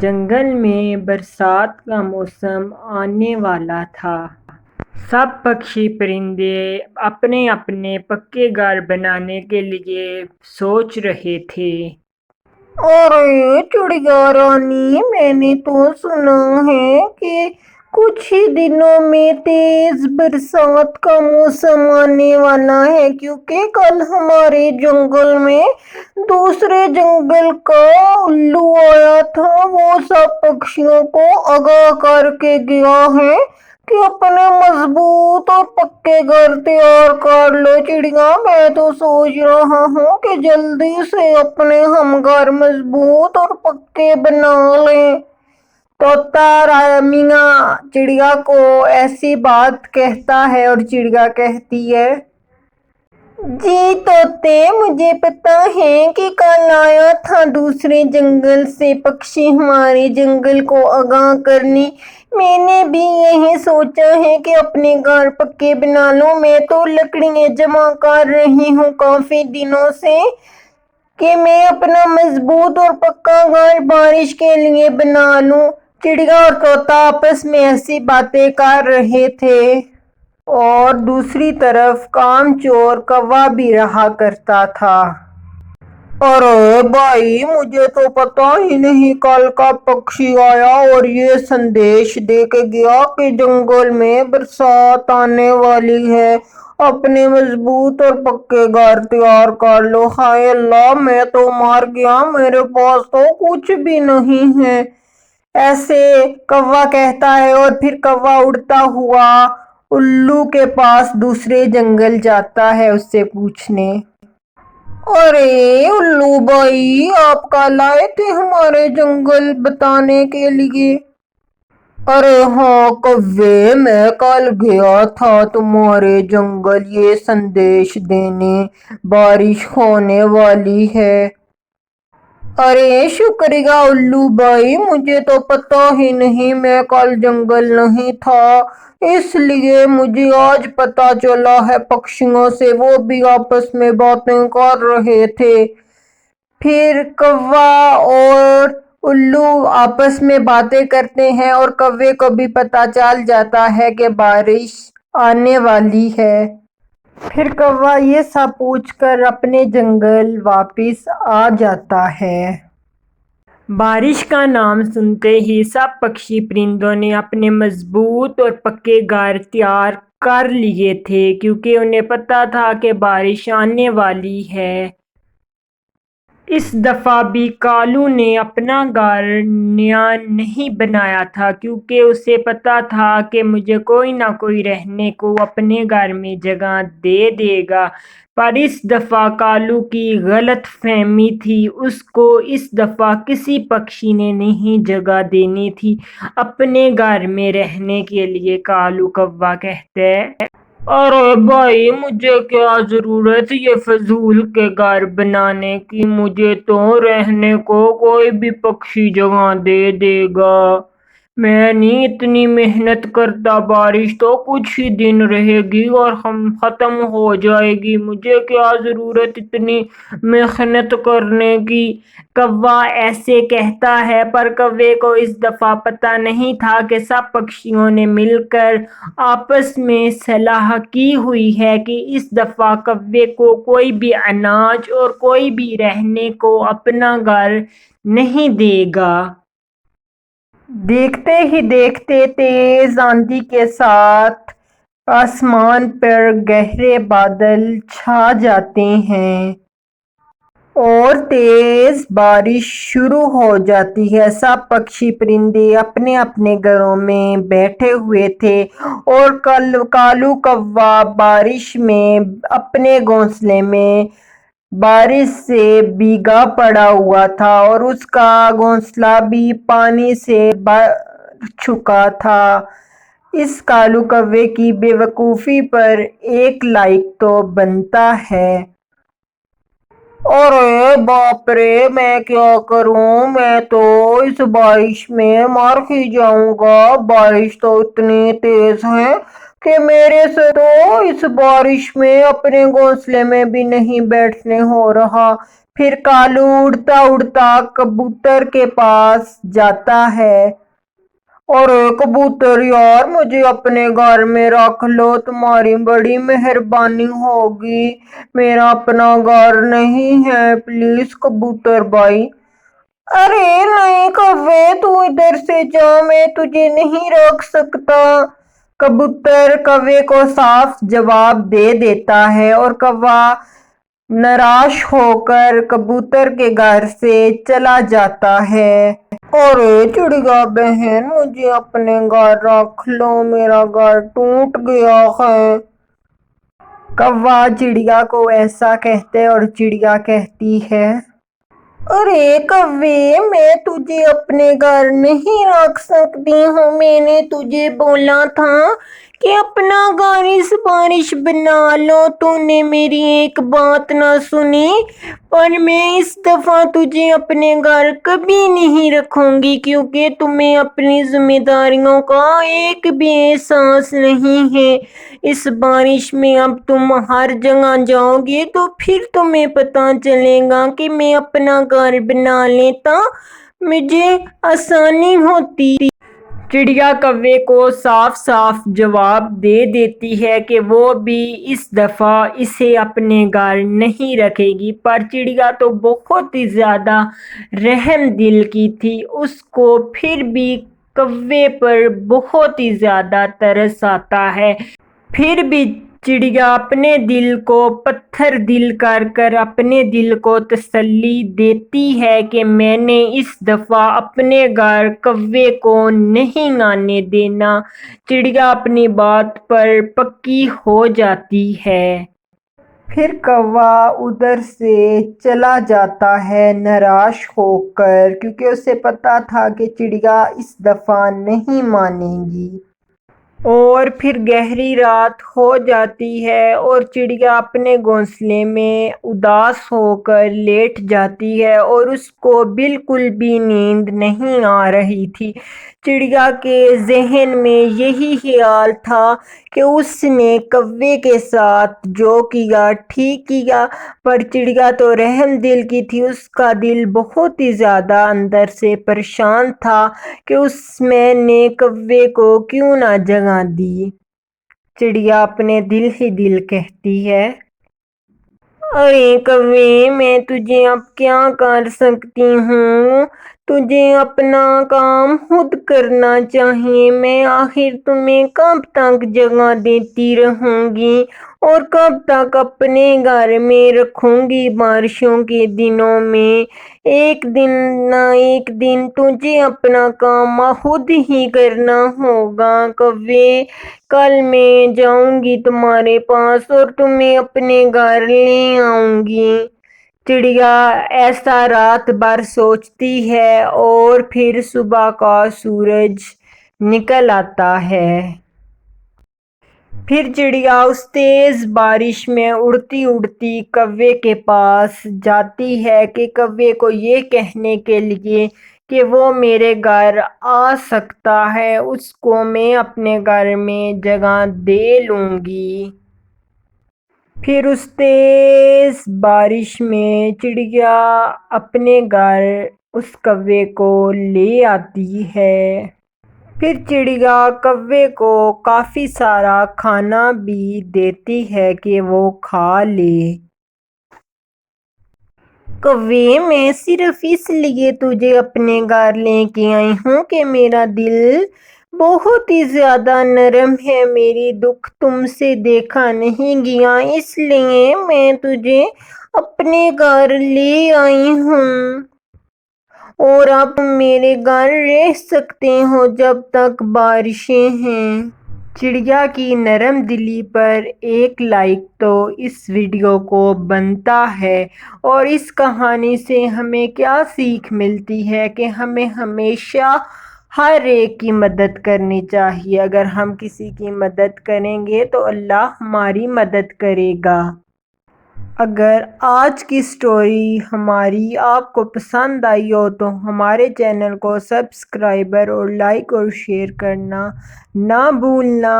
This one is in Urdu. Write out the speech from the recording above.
جنگل میں برسات کا موسم آنے والا تھا۔ سب پکشی پرندے اپنے اپنے پکے گھر بنانے کے لیے سوچ رہے تھے۔ ارے چڑیا رانی، میں نے تو سنا ہے کہ کچھ ہی دنوں میں تیز برسات کا موسم آنے والا ہے، کیونکہ کل ہمارے جنگل میں دوسرے جنگل کا الو آیا تھا۔ وہ سب پکشیوں کو آگاہ کر کے گیا ہے کہ اپنے مضبوط اور پکے گھر تیار کر لو۔ چڑیا، میں تو سوچ رہا ہوں کہ جلدی سے اپنے ہم گھر مضبوط اور پکے بنا لیں۔ طوطا میاں چڑیا کو ایسی بات کہتا ہے اور چڑیا کہتی ہے، جی طوطے، مجھے پتا ہے کہ کل آیا تھا دوسرے جنگل سے پکشی ہمارے جنگل کو آگاہ کرنے۔ میں نے بھی یہی سوچا ہے کہ اپنے گھر پکے بنا لوں۔ میں تو لکڑیاں جمع کر رہی ہوں کافی دنوں سے کہ میں اپنا مضبوط اور پکا گھر بارش کے لیے بنا لوں۔ چڑیا اور طوطا آپس میں ایسی باتیں کر رہے تھے اور دوسری طرف کام چور کوا بھی رہا کرتا تھا۔ ارے بھائی، مجھے تو پتا ہی نہیں کل کا پکشی آیا اور یہ سندیش دے کے گیا کہ جنگل میں برسات آنے والی ہے، اپنے مضبوط اور پکے گھر تیار کر لو۔ ہائے اللہ، میں تو مر گیا، میرے پاس تو کچھ بھی نہیں ہے، ایسے کوا کہتا ہے اور پھر کوا اڑتا ہوا الو کے پاس دوسرے جنگل جاتا ہے اس سے پوچھنے۔ ارے الو بھائی، آپ کل آئے تھے ہمارے جنگل بتانے کے لیے؟ ارے ہاں کوے، میں کل گیا تھا تمہارے جنگل یہ سندیش دینے، بارش ہونے والی ہے۔ ارے شکریہ الو بھائی، مجھے تو پتا ہی نہیں، میں کل جنگل نہیں تھا، اس لیے مجھے آج پتا چلا ہے پکشیوں سے۔ وہ بھی آپس میں باتیں کر رہے تھے۔ پھر کوا اور الو آپس میں باتیں کرتے ہیں اور کوے کو بھی پتا چل جاتا ہے کہ بارش آنے والی ہے۔ پھر کوا یہ سب پوچھ کر اپنے جنگل واپس آ جاتا ہے۔ بارش کا نام سنتے ہی سب پکشی پرندوں نے اپنے مضبوط اور پکے گھر تیار کر لیے تھے، کیونکہ انہیں پتا تھا کہ بارش آنے والی ہے۔ اس دفعہ بھی کالو نے اپنا گھر نیا نہیں بنایا تھا، کیونکہ اسے پتا تھا کہ مجھے کوئی نہ کوئی رہنے کو اپنے گھر میں جگہ دے دے گا۔ پر اس دفعہ کالو کی غلط فہمی تھی، اس کو اس دفعہ کسی پکشی نے نہیں جگہ دینی تھی اپنے گھر میں رہنے کے لیے۔ کالو کوا کہتے، ارے بھائی، مجھے کیا ضرورت یہ فضول کے گھر بنانے کی، مجھے تو رہنے کو کوئی بھی پکشی جگہ دے دے گا، میں نہیں اتنی محنت کرتا، بارش تو کچھ ہی دن رہے گی اور ختم ہو جائے گی، مجھے کیا ضرورت اتنی محنت کرنے کی۔ کوا ایسے کہتا ہے، پر کوے کو اس دفعہ پتا نہیں تھا کہ سب پکشیوں نے مل کر آپس میں صلاح کی ہوئی ہے کہ اس دفعہ کوے کو کوئی بھی اناج اور کوئی بھی رہنے کو اپنا گھر نہیں دے گا۔ دیکھتے ہی دیکھتے تیز آندھی کے ساتھ آسمان پر گہرے بادل چھا جاتے ہیں اور تیز بارش شروع ہو جاتی ہے۔ سب پکشی پرندے اپنے اپنے گھروں میں بیٹھے ہوئے تھے اور کالو کوا بارش میں اپنے گھونسلے میں بارش سے بھیگا پڑا ہوا تھا اور اس کا گھونسلہ بھی پانی سے بھر چکا تھا۔ اس کالو کوے کی بے وقوفی پر ایک لائق تو بنتا ہے۔ ارے باپ رے، میں کیا کروں، میں تو اس بارش میں مر ہی جاؤں گا، بارش تو اتنی تیز ہے کہ میرے سے تو اس بارش میں اپنے گھونسلے میں بھی نہیں بیٹھنے ہو رہا۔ پھر کالو اڑتا اڑتا کبوتر کے پاس جاتا ہے۔ ارے کبوتر یار، مجھے اپنے گھر میں رکھ لو، تمہاری بڑی مہربانی ہوگی، میرا اپنا گھر نہیں ہے، پلیز کبوتر بھائی۔ ارے نہیں کوے، تو ادھر سے جا، میں تجھے نہیں روک سکتا۔ کبوتر کوے کو صاف جواب دے دیتا ہے اور کوا ناراض ہو کر کبوتر کے گھر سے چلا جاتا ہے۔ ارے چڑیا بہن، مجھے اپنے گھر رکھ لو، میرا گھر ٹوٹ گیا ہے۔ کوا چڑیا کو ایسا کہتے اور چڑیا کہتی ہے، ارے کوے، میں تجھے اپنے گھر نہیں رکھ سکتی ہوں، میں نے تجھے بولا تھا کہ اپنا گھر اس بارش بنا لو، تو نے میری ایک بات نہ سنی، پر میں اس دفعہ تجھے اپنے گھر کبھی نہیں رکھوں گی، کیونکہ تمہیں اپنی ذمہ داریوں کا ایک بھی احساس نہیں ہے۔ اس بارش میں اب تم ہر جگہ جاؤ گے تو پھر تمہیں پتہ چلے گا کہ میں اپنا گھر بنا لیتا مجھے آسانی ہوتی۔ چڑیا کوے کو صاف صاف جواب دے دیتی ہے کہ وہ بھی اس دفعہ اسے اپنے گھر نہیں رکھے گی، پر چڑیا تو بہت ہی زیادہ رحم دل کی تھی، اس کو پھر بھی کوے پر بہت ہی زیادہ ترس آتا ہے۔ پھر بھی چڑیا اپنے دل کو پتھر دل کر کر اپنے دل کو تسلی دیتی ہے کہ میں نے اس دفعہ اپنے گھر کوے کو نہیں آنے دینا۔ چڑیا اپنی بات پر پکی ہو جاتی ہے۔ پھر کوا ادھر سے چلا جاتا ہے ناراض ہو کر، کیونکہ اسے پتا تھا کہ چڑیا اس دفعہ نہیں مانے گی۔ اور پھر گہری رات ہو جاتی ہے اور چڑیا اپنے گھونسلے میں اداس ہو کر لیٹ جاتی ہے اور اس کو بالکل بھی نیند نہیں آ رہی تھی۔ چڑیا کے ذہن میں یہی خیال تھا کہ اس نے کوے کے ساتھ جو کیا ٹھیک کیا، پر چڑیا تو رحم دل کی تھی، اس کا دل بہت ہی زیادہ اندر سے پریشان تھا کہ اس میں نے کوے کو کیوں نہ جگہ دی۔ چڑیا اپنے دل ہی دل کہتی ہے، ارے کوے، میں تجھے اب کیا کر سکتی ہوں، تجھے اپنا کام خود کرنا چاہیے، میں آخر تمہیں کب تک جگہ دیتی رہوں گی اور کب تک اپنے گھر میں رکھوں گی۔ بارشوں کے دنوں میں ایک دن نہ ایک دن تجھے اپنا کام خود ہی کرنا ہوگا۔ کوے، کل میں جاؤں گی تمہارے پاس اور تمہیں اپنے گھر لے آؤں گی۔ چڑیا ایسا رات بھر سوچتی ہے اور پھر صبح کا سورج نکل آتا ہے۔ پھر چڑیا اس تیز بارش میں اڑتی اڑتی کوے کے پاس جاتی ہے کہ کوے کو یہ کہنے کے لیے کہ وہ میرے گھر آ سکتا ہے، اس کو میں اپنے گھر میں جگہ دے لوں گی۔ پھر اس تیز بارش میں چڑیا اپنے گھر اس کوے کو لے آتی ہے۔ پھر چڑیا کوے کو کافی سارا کھانا بھی دیتی ہے کہ وہ کھا لے۔ کوے، میں صرف اس لیے تجھے اپنے گھر لے کے آئی ہوں کہ میرا دل بہت ہی زیادہ نرم ہے، میری دکھ تم سے دیکھا نہیں گیا، اس لیے میں تجھے اپنے گھر لے آئی ہوں اور اب میرے گھر رہ سکتے ہو جب تک بارشیں ہیں۔ چڑیا کی نرم دلی پر ایک لائک تو اس ویڈیو کو بنتا ہے۔ اور اس کہانی سے ہمیں کیا سیکھ ملتی ہے کہ ہمیں ہمیشہ ہر ایک کی مدد کرنی چاہیے، اگر ہم کسی کی مدد کریں گے تو اللہ ہماری مدد کرے گا۔ اگر آج کی سٹوری ہماری آپ کو پسند آئی ہو تو ہمارے چینل کو سبسکرائب اور لائک اور شیئر کرنا نہ بھولنا۔